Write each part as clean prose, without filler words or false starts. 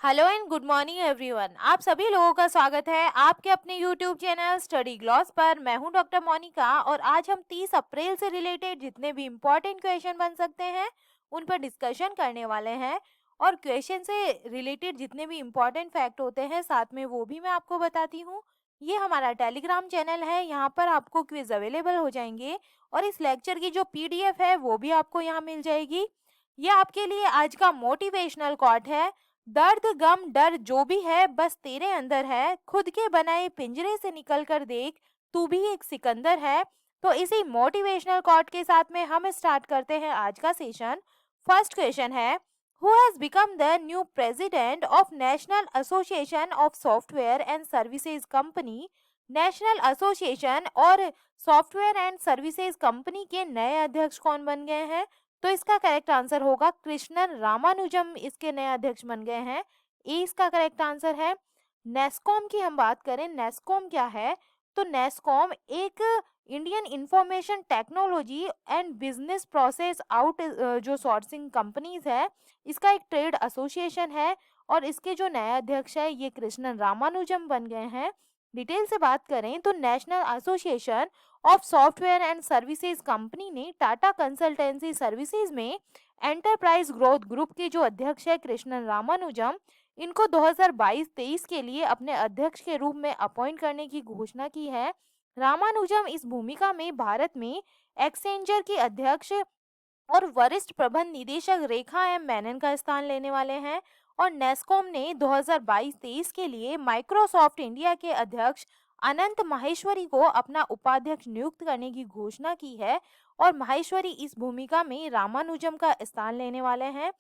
Hello and good morning everyone. आप सभी लोगों का स्वागत है आपके अपने यूट्यूब चैनल स्टडी ग्लॉस पर। मैं हूं डॉक्टर मोनिका और आज हम 30 अप्रैल से रिलेटेड जितने भी इम्पोर्टेंट क्वेश्चन बन सकते हैं उन पर डिस्कशन करने वाले हैं। और क्वेश्चन से रिलेटेड जितने भी इम्पोर्टेंट फैक्ट होते हैं साथ में वो भी मैं आपको बताती हूँ। ये हमारा टेलीग्राम चैनल है, यहाँ पर आपको क्विज अवेलेबल हो जाएंगे और इस लेक्चर की जो पीडीएफ है वो भी आपको यहाँ मिल जाएगी। ये आपके लिए आज का मोटिवेशनल कोट है। दर्द गम डर जो भी है बस तेरे अंदर है, खुद के बनाए पिंजरे से निकल कर देख, तू भी एक सिकंदर है। तो इसी मोटिवेशनल कोट के साथ में हम स्टार्ट करते हैं आज का सेशन। फर्स्ट क्वेश्चन है, who has become the new president of national association of software and services company. National association और सॉफ्टवेयर एंड सर्विसेज कंपनी के नए अध्यक्ष कौन बन गए हैं? तो इसका करेक्ट आंसर होगा कृष्णन रामानुजम इसके नए अध्यक्ष बन गए हैं। ए इसका करेक्ट आंसर है। नेस्कॉम की हम बात करें, नेस्कॉम क्या है? तो नेस्कॉम एक Indian information technology and business process out जो सोर्सिंग कंपनीज है, इसका एक ट्रेड एसोसिएशन है और इसके जो नए अध्यक्ष है ये कृष्णन रामानुजम बन गए हैं। डिटेल से बात करें तो national association of software and services company ने टाटा कंसल्टेंसी सर्विसेज में एंटरप्राइज ग्रोथ ग्रुप के जो अध्यक्ष है कृष्णन रामानुजम, इनको 2022-23 के लिए अपने अध्यक्ष के रूप में अपॉइंट करने की घोषणा की है। रामानुजम इस भूमिका में भारत में एक्सेंचर के अध्यक्ष और वरिष्ठ प्रबंध निदेशक रेखा एम मेनन का स्थान लेने वाले हैं। और नेस्कॉम ने 2022-23 के लिए माइक्रोसॉफ्ट इंडिया के अध्यक्ष अनंत माहेश्वरी को अपना उपाध्यक्ष नियुक्त करने की घोषणा की है और माहेश्वरी इस भूमिका में रामानुजम का स्थान लेने वाले हैं।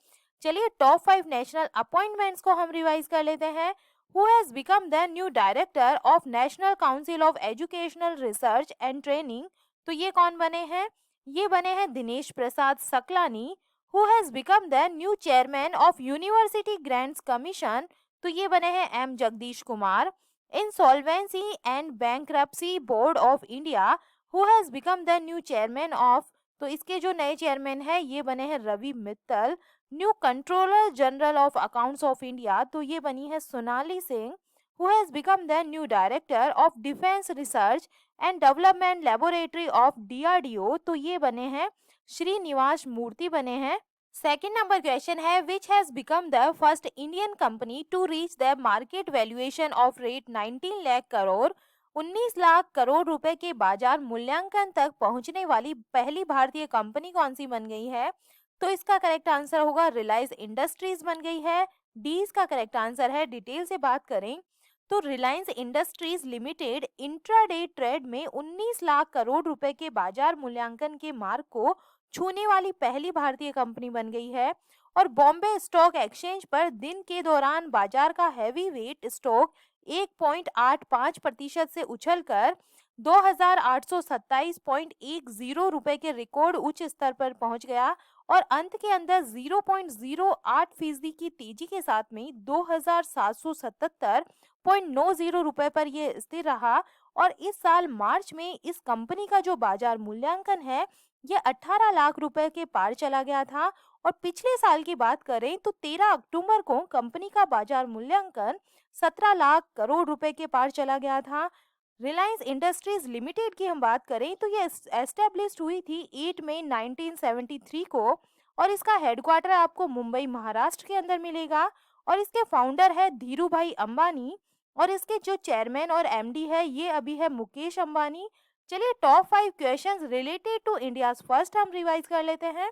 चलिए टॉप 5 नेशनल अपॉइंटमेंट्स को हम रिवाइज कर लेते हैं। Who has become the new director of National Council of Educational Research and Training? तो ये कौन बने हैं? ये बने हैं Dinesh Prasad Saklani. Who has become the new chairman of University Grants Commission? तो ये बने हैं M Jagadesh Kumar. Insolvency and Bankruptcy Board of India, who has become the new chairman of? तो इसके जो नए चेयरमैन हैं ये बने हैं Ravi Mittal. New controller general of accounts of India, तो ये बनी है Sonali Singh. Who has become the new director of defence research and development laboratory of DRDO? तो ये बने हैं श्रीनिवास मूर्ति बने हैं। सेकेंड नंबर क्वेश्चन है, which has become the first Indian company to reach the market valuation of rate 19 lakh crore? 19 lakh crore रुपए के बाजार मूल्यांकन तक पहुंचने वाली पहली भारतीय कंपनी कौन सी बन गई है? तो इसका करेक्ट आंसर होगा रिलायंस इंडस्ट्रीज बन गई है। डी इसका करेक्ट आंसर है। डिटेल से बात करें तो Reliance industries limited intraday trade में 19 लाख करोड़ रुपए के बाजार मूल्यांकन के मार्क को छूने वाली पहली भारतीय कंपनी बन गई है। और बॉम्बे स्टॉक एक्सचेंज पर दिन के दौरान बाजार का हैवी वेट स्टॉक 1.85% से उछलकर 2827.10 रुपए के रिकॉर्ड उच्च स्तर पर पहुंच गया और अंत के अंदर 0.08% की तेजी के साथ में 2777.90 रुपए पर यह स्थिर रहा। और इस साल मार्च में इस कंपनी का जो बाजार मूल्यांकन है ये 18 लाख रुपए के पार चला गया था। और पिछले साल की बात करें तो 13 अक्टूबर को कंपनी का बाजार मूल्यांकन 17 लाख करोड़ रुपए के पार चला गया था। रिलायंस इंडस्ट्रीज लिमिटेड की हम बात करें तो ये एस्टेब्लिश हुई थी 8 मई 1973 को और इसका हेडक्वार्टर आपको मुंबई महाराष्ट्र के अंदर मिलेगा। और इसके फाउंडर है धीरू भाई अंबानी और इसके जो चेयरमैन और एमडी है ये अभी है मुकेश अंबानी। चलिए top 5 questions related to India's first हम रिवाइज कर लेते हैं।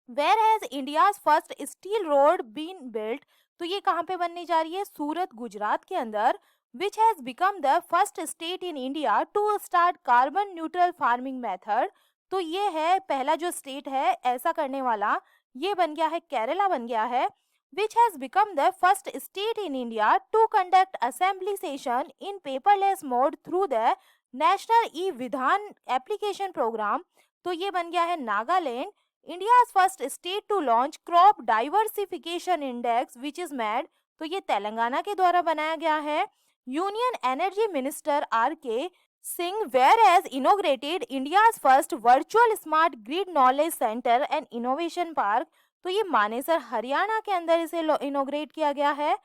Where has India's first steel road been built? तो ये कहाँ पे बनने जा रही है? सूरत गुजरात के अंदर। Which has become the first state in India to start carbon neutral farming method? तो ये है पहला जो स्टेट है ऐसा करने वाला, ये बन गया है केरला बन गया है। Which has become the first state in India to conduct assembly session in paperless mode through the national e Vidhan application program? तो ये बन गया है Nagaland. India's first state to launch crop diversification index which is made? तो ये तेलंगाना के द्वारा बनाया गया है। Union energy minister R K Singh where has inaugurated India's first virtual smart grid knowledge centre and innovation park? तो ये मानेसर हरियाणा के अंदर इसे इनोग्रेट किया गया है।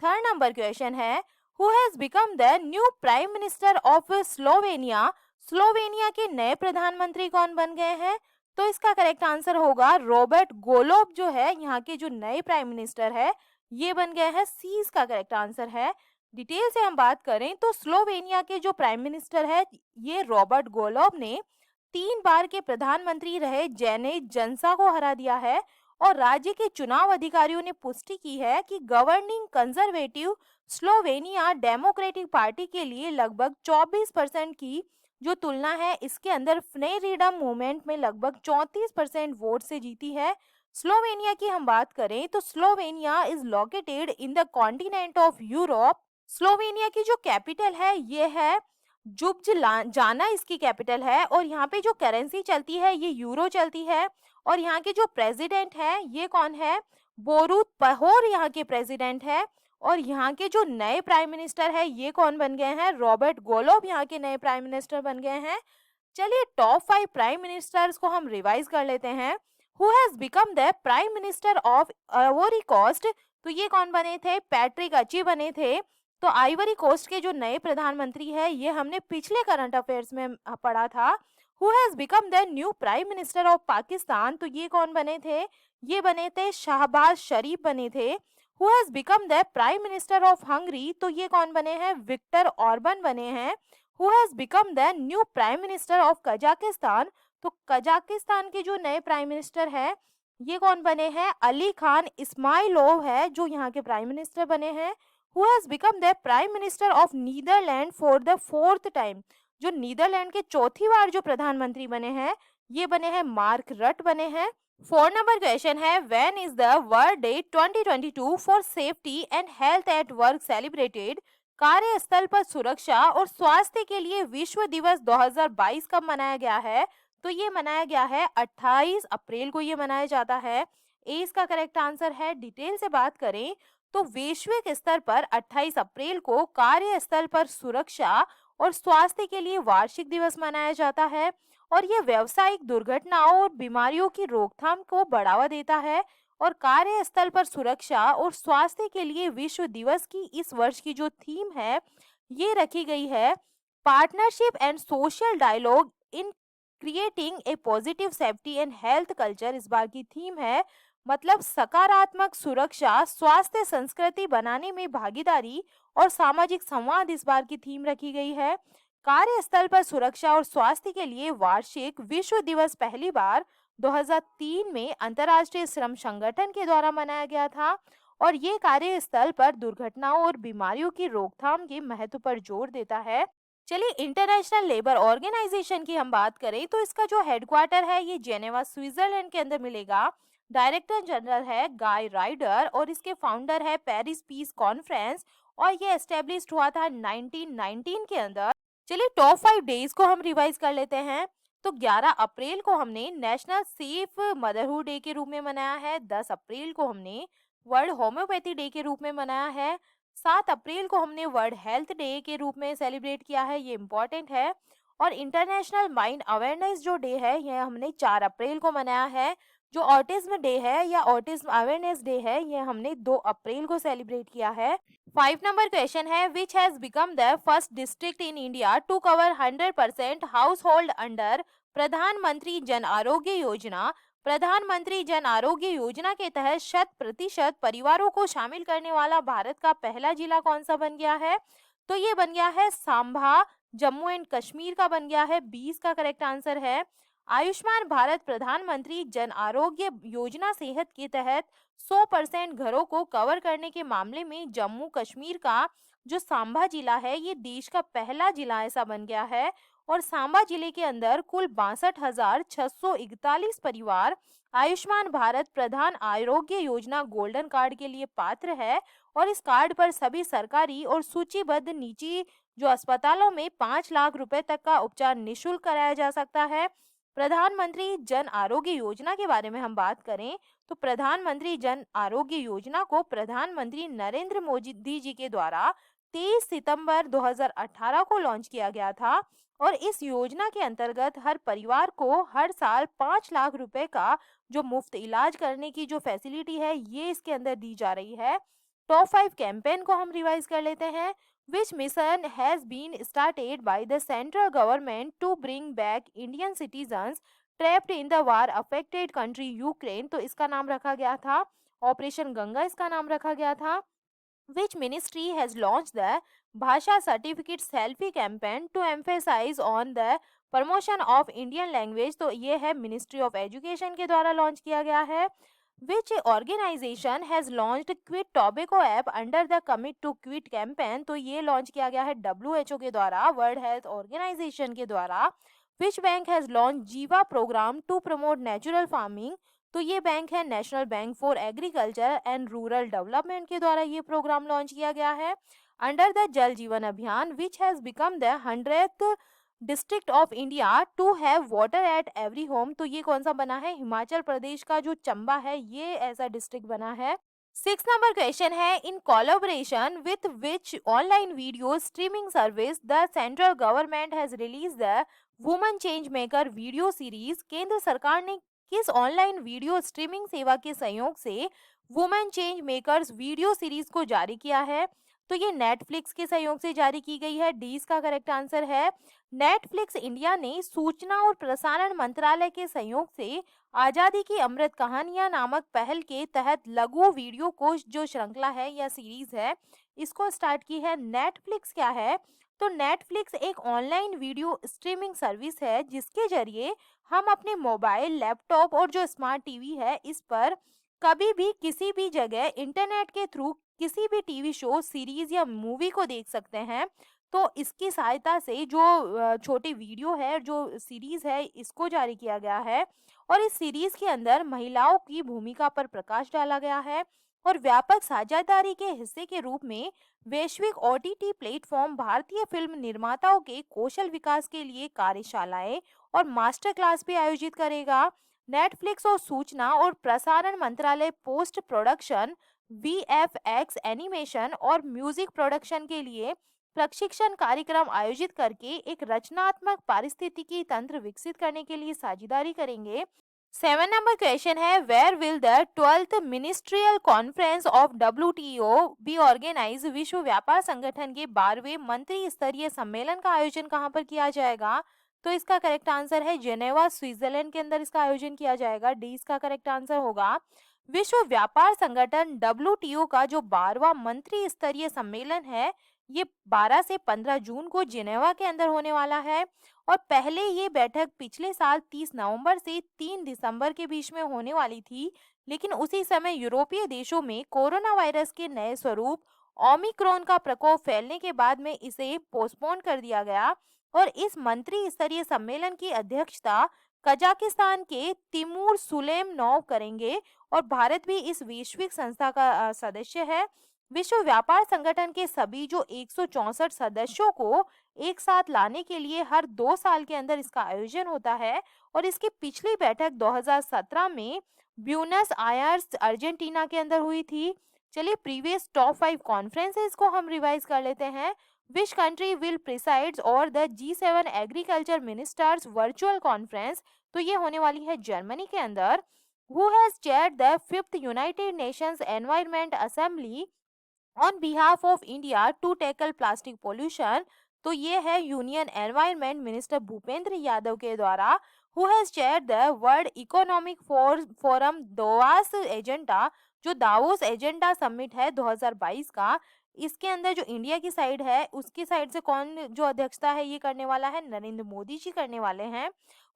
थर्ड नंबर क्वेश्चन है, who has become the new prime minister of Slovenia. Slovenia के नए प्रधानमंत्री कौन बन गए हैं? तो इसका करेक्ट आंसर होगा रॉबर्ट गोलोब जो है यहाँ के जो नए प्राइम मिनिस्टर है ये बन गए हैं। सी इसका करेक्ट आंसर है। डिटेल से हम बात करें तो स्लोवेनिया के जो प्राइम मिनिस्टर है ये रॉबर्ट गोलोब ने 3 बार के प्रधानमंत्री रहे जेनेज जनसा को हरा दिया है। और राज्य के चुनाव अधिकारियों ने पुष्टि की है कि governing conservative Slovenia democratic party के लिए लगभग 24% की जो तुलना है इसके अंदर फ्रीडम मूवमेंट में लगभग 34% वोट से जीती है। स्लोवेनिया की हम बात करें तो Slovenia is located in the continent of Europe. Slovenia की जो कैपिटल है ये है जाना इसकी कैपिटल है। और यहाँ पे जो करेंसी चलती है ये यूरो चलती है। और यहाँ के जो प्रेसिडेंट है ये कौन है? बोरुत पहोर यहाँ के प्रेसिडेंट है। और यहाँ के जो नए प्राइम मिनिस्टर है ये कौन बन गए हैं? रॉबर्ट गोलोब यहाँ के नए प्राइम मिनिस्टर बन गए हैं। चलिए टॉप 5 प्राइम मिनिस्टर्स को हम रिवाइज कर लेते हैं। Who has become the prime minister of Ivory Coast. तो ये कौन बने थे? पैट्रिक अची बने थे। तो आइवरी कोस्ट के जो नए प्रधानमंत्री है ये हमने पिछले करंट अफेयर्स में पढ़ा था। Who has become the new prime minister of Pakistan. तो ये कौन बने थे? ये बने थे शहबाज शरीफ बने थे। Who has become the prime minister of Hungary. तो ये कौन बने हैं? विक्टर ऑर्बन बने हैं। Who has become the new prime minister of Kazakhstan. तो कजाकिस्तान के जो नए प्राइम मिनिस्टर है ये कौन बने हैं? अली खान इस्माइलोव है जो यहाँ के प्राइम मिनिस्टर बने हैं। Who has become the prime minister of Netherland for the 4th time. जो नीदरलैंड के चौथी बार जो प्रधानमंत्री बने हैं ये बने हैं मार्क रट बने हैं। 4 नंबर क्वेश्चन है, when is the world day 2022 for safety and health at work celebrated. कार्यस्थल पर सुरक्षा और स्वास्थ्य के लिए विश्व दिवस 2022 कब मनाया गया है? तो ये मनाया गया है 28 अप्रैल को ये मनाया जाता है। ए इसका करेक्ट आंसर है। डिटेल से बात करें तो वैश्विक स्तर पर 28 अप्रैल को कार्यस्थल पर सुरक्षा और स्वास्थ्य के लिए वार्षिक दिवस मनाया जाता है। और ये व्यावसायिक दुर्घटनाओं और बीमारियों की रोकथाम को बढ़ावा देता है। और कार्यस्थल पर सुरक्षा और स्वास्थ्य के लिए विश्व दिवस की इस वर्ष की जो थीम है ये रखी गई है, partnership and social dialogue in creating a positive safety and health culture. इस बार की थीम है मतलब सकारात्मक सुरक्षा स्वास्थ्य संस्कृति बनाने में भागीदारी और सामाजिक संवाद इस बार की थीम रखी गई है। कार्यस्थल पर सुरक्षा और स्वास्थ्य के लिए वार्षिक विश्व दिवस पहली बार 2003 में अंतर्राष्ट्रीय श्रम संगठन के द्वारा मनाया गया था। और ये कार्यस्थल पर दुर्घटनाओं और बीमारियों की रोकथाम के महत्व पर जोर देता है। चलिए इंटरनेशनल लेबर ऑर्गेनाइजेशन की हम बात करें तो इसका जो हेडक्वार्टर है ये जेनेवा स्विट्जरलैंड के अंदर मिलेगा। डायरेक्टर जनरल है गाय राइडर और इसके फाउंडर है पेरिस पीस कॉन्फ्रेंस। और ये एस्टेब्लिश हुआ था 1919 के अंदर। चलिए टॉप 5 डेज को हम रिवाइज कर लेते हैं। तो 11 अप्रैल को हमने नेशनल सेफ मदरहुड डे के रूप में मनाया है। 10 अप्रैल को हमने वर्ल्ड होम्योपैथी डे के रूप में मनाया है। 7 अप्रैल को हमने वर्ल्ड हेल्थ डे के रूप में सेलिब्रेट किया है, ये इम्पोर्टेंट है। और इंटरनेशनल माइंड अवेयरनेस जो डे है यह हमने 4 अप्रैल को मनाया है। जो ऑटिज्म डे है या ऑटिज्म अवेयरनेस डे है ये हमने 2 अप्रैल को सेलिब्रेट किया है। 5 नंबर क्वेश्चन है, which has become the first district in India to cover 100% household under Pradhanmantri Jan Arogya Yojana. प्रधानमंत्री जन आरोग्य योजना के तहत 100% परिवारों को शामिल करने वाला भारत का पहला जिला कौन सा बन गया है? तो ये बन गया है सांबा, जम्मू एंड कश्मीर का बन गया है। 20 का करेक्ट आंसर है। आयुष्मान भारत प्रधानमंत्री जन आरोग्य योजना सेहत के तहत 100% घरों को कवर करने के मामले में जम्मू कश्मीर का जो सांबा जिला है ये देश का पहला जिला ऐसा बन गया है। और सांबा जिले के अंदर कुल 62,641 परिवार आयुष्मान भारत प्रधान आरोग्य योजना गोल्डन कार्ड के लिए पात्र है। और इस कार्ड पर सभी सरकारी और सूचीबद्ध निजी जो अस्पतालों में 5 लाख रुपए तक का उपचार निशुल्क कराया जा सकता है। प्रधानमंत्री जन आरोग्य योजना के बारे में हम बात करें तो प्रधानमंत्री जन आरोग्य योजना को प्रधानमंत्री नरेंद्र मोदी जी के द्वारा 23 सितंबर 2018 को लॉन्च किया गया था। और इस योजना के अंतर्गत हर परिवार को हर साल 5 लाख रुपए का जो मुफ्त इलाज करने की जो फैसिलिटी है ये इसके अंदर दी जा रही है। टॉप 5 कैंपेन को हम रिवाइज कर लेते हैं। Which mission has been started by the central government to bring back Indian citizens trapped in the war affected country Ukraine, तो इसका नाम रखा गया था ऑपरेशन गंगा, इसका नाम रखा गया था। Which ministry has launched the Bhasha Certificate Selfie campaign to emphasize on the promotion of Indian language, तो ये है मिनिस्ट्री ऑफ एजुकेशन के द्वारा लॉन्च किया गया है। Which organization has launched Quit Tobacco app under the Commit to Quit campaign, तो ये लॉन्च किया गया है WHO के द्वारा, वर्ल्ड हेल्थ ऑर्गेनाइजेशन के द्वारा। Which bank has launched जीवा program to promote natural farming, तो ये बैंक है national bank for agriculture and rural development के द्वारा ये प्रोग्राम लॉन्च किया गया है। Under the Jal Jeevan Abhiyan which has become the 100th district of India to have water at every home, तो ये कौन सा बना है, हिमाचल प्रदेश का जो चंबा है ये ऐसा डिस्ट्रिक्ट बना है। 6 नंबर क्वेश्चन है, in collaboration with which online video streaming service the central government has release the woman change maker video series, केंद्र सरकार ने किस ऑनलाइन वीडियो स्ट्रीमिंग सेवा के सहयोग से women change makers video series को जारी किया है, तो ये नेटफ्लिक्स के सहयोग से जारी की गई है। डी इसका करेक्ट आंसर है। नेटफ्लिक्स इंडिया ने सूचना और प्रसारण मंत्रालय के सहयोग से आजादी की अमृत कहानियां नामक पहल के तहत लघु वीडियो कोश जो श्रृंखला है या सीरीज है इसको स्टार्ट की है। नेटफ्लिक्स क्या है, तो नेटफ्लिक्स एक ऑनलाइन वीडियो स्ट्रीमिंग सर्विस है जिसके जरिए हम अपने मोबाइल, लैपटॉप और जो स्मार्ट टीवी है इस पर कभी भी किसी भी जगह इंटरनेट के थ्रू किसी भी टीवी शो, सीरीज या मूवी को देख सकते हैं। तो इसकी सहायता से जो छोटी वीडियो है, जो सीरीज है इसको जारी किया गया है और इस सीरीज के अंदर महिलाओं की भूमिका पर प्रकाश डाला गया है और व्यापक साझेदारी के हिस्से के रूप में वैश्विक ओटीटी प्लेटफॉर्म भारतीय फिल्म निर्माताओं के कौशल विकास के लिए कार्यशालाएं और मास्टर क्लास भी आयोजित करेगा। नेटफ्लिक्स और सूचना और प्रसारण मंत्रालय पोस्ट प्रोडक्शन, वीएफएक्स, एनिमेशन और म्यूजिक प्रोडक्शन के लिए प्रशिक्षण कार्यक्रम आयोजित करके एक रचनात्मक पारिस्थितिकी तंत्र विकसित करने के लिए साझेदारी करेंगे। 7 नंबर क्वेश्चन है, where will the 12th ministerial conference of WTO be organise, विश्व व्यापार संगठन के 12वें मंत्री स्तरीय सम्मेलन का आयोजन कहाँ पर किया जाएगा, तो इसका करेक्ट आंसर है जेनेवा, स्विट्जरलैंड के अंदर इसका आयोजन किया जाएगा। डी इसका करेक्ट आंसर होगा। विश्व व्यापार संगठन डब्ल्यूटीओ का जो 12वां मंत्री स्तरीय सम्मेलन है ये 12 से 15 जून को जिनेवा के अंदर होने वाला है और पहले ये बैठक पिछले साल 30 नवंबर से 3 दिसंबर के बीच में होने वाली थी, लेकिन उसी समय यूरोपीय देशों में कोरोना वायरस के नए स्वरूप ओमिक्रॉन का प्रकोप फैलने के बाद में इसे पोस्टपोन कर दिया गया और इस मंत्री स्तरीय सम्मेलन की अध्यक्षता कजाकिस्तान के तिमूर सुलेमनोव करेंगे और भारत भी इस वैश्विक संस्था का सदस्य है। विश्व व्यापार संगठन के सभी जो 164 सदस्यों को एक साथ लाने के लिए हर 2 साल के अंदर इसका आयोजन होता है और इसकी पिछली बैठक 2017 में ब्यूनस आयर्स, अर्जेंटीना के अंदर हुई थी। चलिए प्रीवियस टॉप 5 कॉन्फ्रेंसेस को हम रिवाइज कर लेते हैं। Which country will presides over the G7 agriculture ministers virtual conference, तो ये होने वाली है जर्मनी के अंदर। Who has chaired the 5th united nations environment assembly on behalf of India to tackle plastic pollution, तो ये है union environment minister Bhupender Yadav के द्वारा। Who has chair the world economic forum Davos agenda, जो दावोस एजेंडा समिट है 2022 का, इसके अंदर जो इंडिया की साइड है उसकी साइड से कौन जो अध्यक्षता है ये करने वाला है, नरेंद्र मोदी जी करने वाले हैं।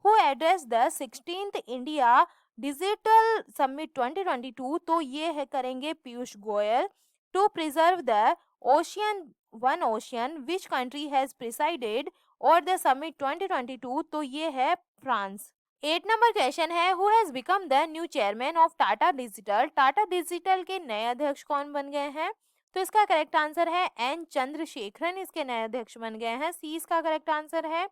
Who address the 16th India digital summit 2022, तो ये है करेंगे Piyush Goyal. To preserve the ocean one ocean, which country has presided over the summit 2022, तो ये है फ्रांस। 8 नंबर क्वेश्चन है, who has become the new chairman of Tata digital, Tata digital के नए अध्यक्ष कौन बन गए हैं, तो इसका करेक्ट आंसर है एन चंद्रशेखरन इसके नए अध्यक्ष बन गए हैं। सी इसका करेक्ट आंसर है।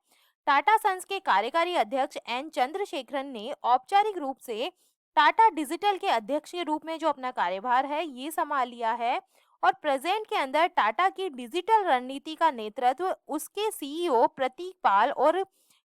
टाटा सन्स के कार्यकारी अध्यक्ष एन चंद्रशेखरन ने औपचारिक रूप से टाटा डिजिटल के अध्यक्ष के रूप में जो अपना कार्यभार है ये संभाल लिया है और प्रेजेंट के अंदर टाटा की डिजिटल रणनीति का नेतृत्व उसके सीईओ प्रतीक पाल और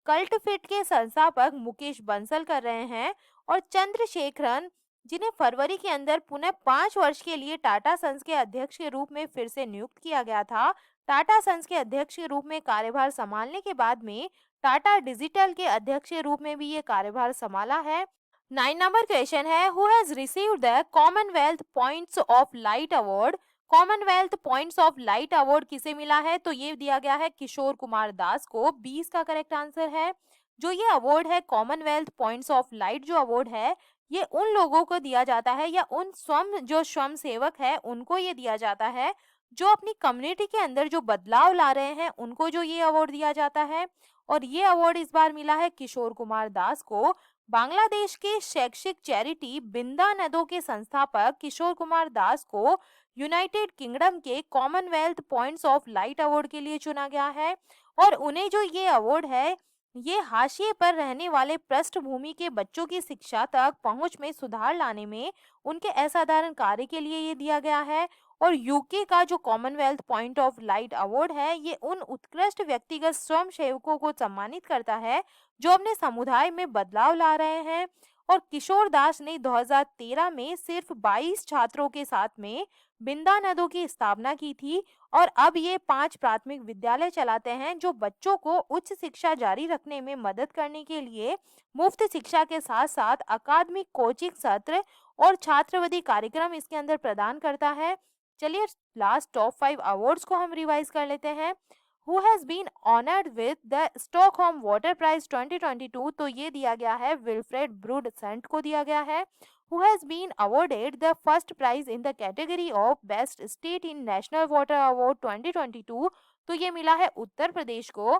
कल्ट फिट के संस्थापक मुकेश बंसल कर रहे हैं और चंद्रशेखरन, जिन्हें फरवरी के अंदर पुनः 5 वर्ष के लिए टाटा सन्स के अध्यक्ष के रूप में फिर से नियुक्त किया गया था। टाटा सन्स के अध्यक्ष के रूप में कार्यभार संभालने के बाद में टाटा डिजिटल के अध्यक्ष के रूप में भी ये कार्यभार संभाला है। 9 नंबर क्वेश्चन है, who has received the Commonwealth points of light award. Commonwealth points of light award किसे मिला है? तो ये दिया गया है किशोर कुमार दास को। 20 का करेक्ट आंसर है। जो ये अवार्ड है कॉमनवेल्थ पॉइंट्स ऑफ लाइट जो अवार्ड है, ये उन लोगों को दिया जाता है या उन स्वयं सेवक है उनको ये दिया जाता है जो अपनी कम्युनिटी के अंदर जो बदलाव ला रहे हैं, उनको जो ये अवार्ड दिया जाता है। और ये अवार्ड इस बार मिला है किशोर कुमार दास को। बांग्लादेश के शैक्षिक चैरिटी बिंदा नदों के संस्थापक किशोर कुमार दास को यूनाइटेड किंगडम के Commonwealth points of light award के लिए चुना गया है। और उन्हें जो ये अवार्ड है, ये हाशिए पर रहने वाले पृष्ठभूमि के बच्चों की शिक्षा तक पहुंच में सुधार लाने में उनके असाधारण कार्य के लिए ये दिया गया है। और यूके का जो Commonwealth point of light award है, ये उन उत्कृष्ट व्यक्तिगत स्वयं सेवकों को सम्मानित करता है जो अपने समुदाय में बदलाव ला रहे हैं। और किशोर दास ने 2013 में सिर्फ 22 छात्रों के साथ में बिंदा नदों की स्थापना की थी। और अब ये 5 प्राथमिक विद्यालय चलाते हैं जो बच्चों को उच्च शिक्षा जारी रखने में मदद करने के लिए मुफ्त शिक्षा के साथ साथ अकादमिक कोचिंग सत्र और छात्रवृत्ति कार्यक्रम इसके अंदर प्रदान करता है। चलिए लास्ट टॉप 5 अवार्ड्स को हम रिवाइज कर लेते हैं। Who has been honoured with the Stockholm water prize 2022, तो ये दिया गया है विल्फ्रेड ब्रूड सेंट को दिया गया है। Who has been awarded the first prize in the category of Best State in National Water Award 2022, तो ये मिला है उत्तर प्रदेश को।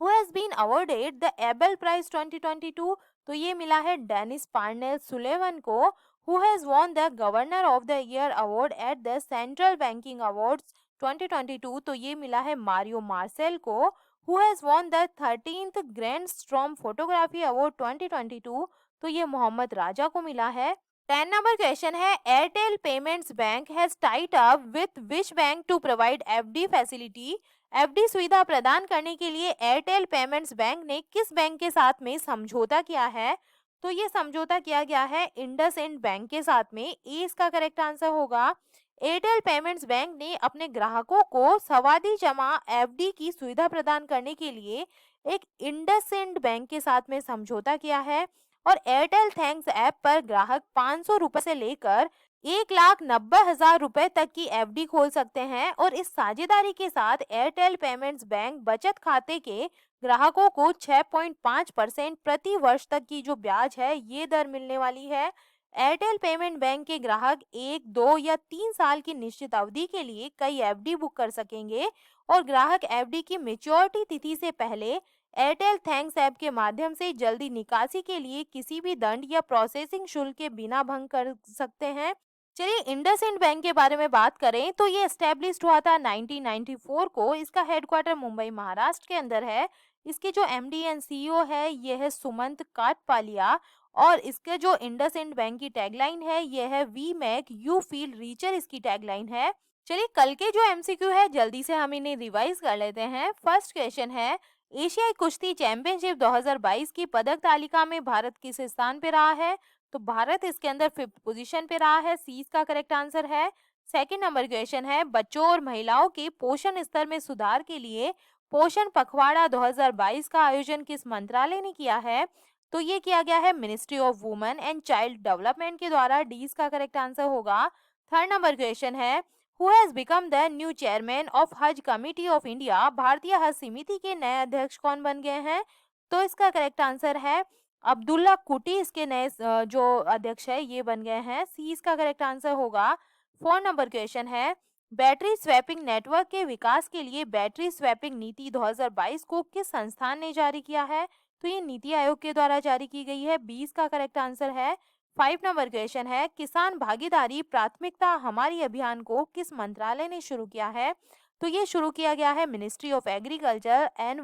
Who has been awarded the Abel Prize 2022, तो ये मिला है डेनिस पार्नेल सुलेवन को। Who has won the Governor of the Year Award at the Central Banking Awards 2022, तो ये मिला है मारियो मार्सेल को। Who has won the 13th Grand Storm Photography Award 2022, तो ये मोहम्मद राजा को मिला है। 10 नंबर क्वेश्चन है, Airtel payments bank has tied up with which bank to provide FD facility. FD सुविधा प्रदान करने के लिए एयरटेल पेमेंट्स बैंक ने किस बैंक के साथ में समझौता किया है? तो ये समझौता किया गया है इंडसइंड बैंक के साथ में। ए इसका करेक्ट आंसर होगा। एयरटेल पेमेंट्स बैंक ने अपने ग्राहकों को सावधि जमा एफडी की सुविधा प्रदान करने के लिए एक इंडसइंड बैंक के साथ में समझौता किया है। और एयरटेल थैंक्स ऐप पर ग्राहक 500 रुपए से लेकर 1,90,000 रुपए तक की एफडी खोल सकते हैं। और इस साझेदारी के साथ एयरटेल पेमेंट्स बैंक बचत खाते के ग्राहकों को 6.5% प्रति वर्ष तक की जो ब्याज है ये दर मिलने वाली है। एयरटेल पेमेंट बैंक के ग्राहक 1, 2 या 3 साल की निश्चित अवधि के लिए कई एफडी बुक कर सकेंगे। और ग्राहक एफडी की मेच्योरिटी तिथि से पहले एयरटेल थैंक्स ऐप के माध्यम से जल्दी निकासी के लिए किसी भी दंड या प्रोसेसिंग शुल्क के बिना भंग कर सकते हैं। चलिए इंडसइंड बैंक के बारे में बात करें तो ये एस्टेब्लिश्ड हुआ था 1994 को। इसका हेडक्वार्टर मुंबई महाराष्ट्र के अंदर है। इसके जो एमडी एंड सीईओ है ये है सुमंत काटपालिया। और इसके जो इंडसइंड बैंक की टैगलाइन है ये है we make you feel richer, इसकी टैगलाइन है। चलिए कल के जो एमसीक्यू है जल्दी से हम इन्हें रिवाइज कर लेते हैं। फर्स्ट क्वेश्चन है, एशियाई कुश्ती चैंपियनशिप 2022 की पदक तालिका में भारत किस स्थान पे रहा है? तो भारत इसके अंदर 5th पोजीशन पे रहा है। सी इसका करेक्ट आंसर है। सेकंड नंबर क्वेश्चन है, बच्चों और महिलाओं के पोषण स्तर में सुधार के लिए पोषण पखवाड़ा 2022 का आयोजन किस मंत्रालय ने किया है? तो ये किया गया है ministry of women and child development के द्वारा। डी इसका करेक्ट आंसर होगा। थर्ड नंबर क्वेश्चन है, who has become the new chairman of हज कमिटी ऑफ इंडिया। भारतीय हज समिति के नए अध्यक्ष कौन बन गए हैं? तो इसका करेक्ट आंसर है अब्दुल्ला कुटी, इसके नए जो अध्यक्ष है ये बन गए हैं। सी इसका करेक्ट आंसर होगा। फोर्थ नंबर क्वेश्चन है, बैटरी स्वैपिंग नेटवर्क के विकास के लिए बैटरी स्वैपिंग नीति 2022 को किस संस्थान ने जारी किया है? तो ये नीति आयोग के द्वारा जारी की गई है। 20 का करेक्ट आंसर है। 5 नंबर क्वेश्चन है, किसान भागीदारी प्राथमिकता हमारी अभियान को किस मंत्रालय ने शुरू किया है? तो ये शुरू किया गया है ministry of agriculture and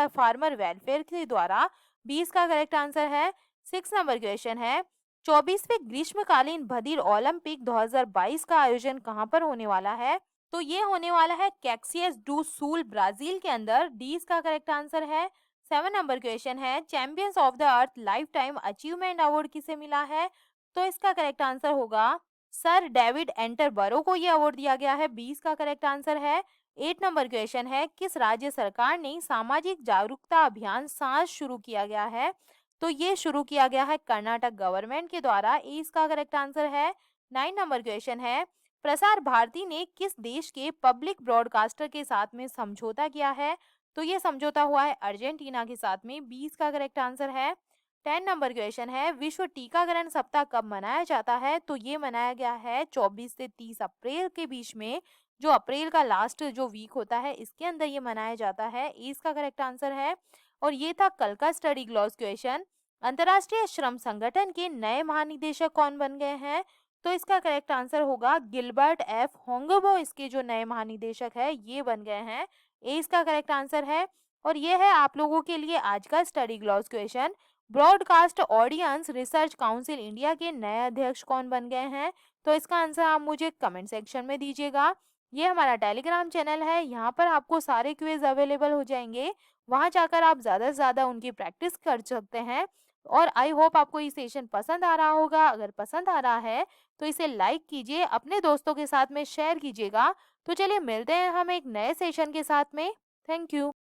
farmer welfare के द्वारा। 20 का करेक्ट आंसर है। 6 नंबर क्वेश्चन है, 24वें ग्रीष्मकालीन बधिर ओलंपिक 2022 का आयोजन कहां पर होने वाला है? तो ये होने वाला है कैक्सियस डू सूल ब्राजील के अंदर। 20 का करेक्ट आंसर है। 7 नंबर क्वेश्चन है, champions of the earth life time achievement award किसे मिला है? तो इसका करेक्ट आंसर होगा सर डेविड एंटरबरो को ये अवार्ड दिया गया है। 20 का करेक्ट आंसर है। 8 नंबर क्वेश्चन है, किस राज्य सरकार ने सामाजिक जागरूकता अभियान सांस शुरू किया गया है? तो ये शुरू किया गया है कर्नाटक गवर्नमेंट के द्वारा। इसका करेक्ट आंसर है। 9 नंबर क्वेश्चन है, प्रसार भारती ने किस देश के पब्लिक ब्रॉडकास्टर के साथ में समझौता किया है? तो ये समझौता हुआ है अर्जेंटीना के साथ में। 20 का करेक्ट आंसर है। 10 नंबर क्वेश्चन है, विश्व टीकाकरण सप्ताह कब मनाया जाता है? तो ये मनाया गया है 24 से 30 अप्रैल के बीच में। जो अप्रैल का लास्ट जो वीक होता है इसके अंदर ये मनाया जाता है। इसका करेक्ट आंसर है। और ये था कल का स्टडी ग्लॉस क्वेश्चन। अंतर्राष्ट्रीय श्रम संगठन के नए महानिदेशक कौन बन गए हैं? तो इसका करेक्ट आंसर होगा गिलबर्ट एफ होंगबो। इसके जो नए महानिदेशक है ये बन गए हैं। ए इसका करेक्ट आंसर है। और ये है आप लोगों के लिए आज का study gloss question. Broadcast audience research council India के नए अध्यक्ष कौन बन गए हैं? तो इसका आंसर आप मुझे कमेंट सेक्शन में दीजिएगा। ये हमारा टेलीग्राम चैनल है, यहाँ पर आपको सारे क्विज अवेलेबल हो जाएंगे। वहाँ जाकर आप ज़्यादा से ज़्यादा उनकी प्रैक्टिस कर सकते हैं। और आई होप आपको ये सेशन पसंद आ रहा होगा। अगर पसंद आ रहा है तो इसे लाइक कीजिए, अपने दोस्तों के साथ में शेयर कीजिएगा। तो चलिए मिलते हैं हम एक नए सेशन के साथ में। Thank you.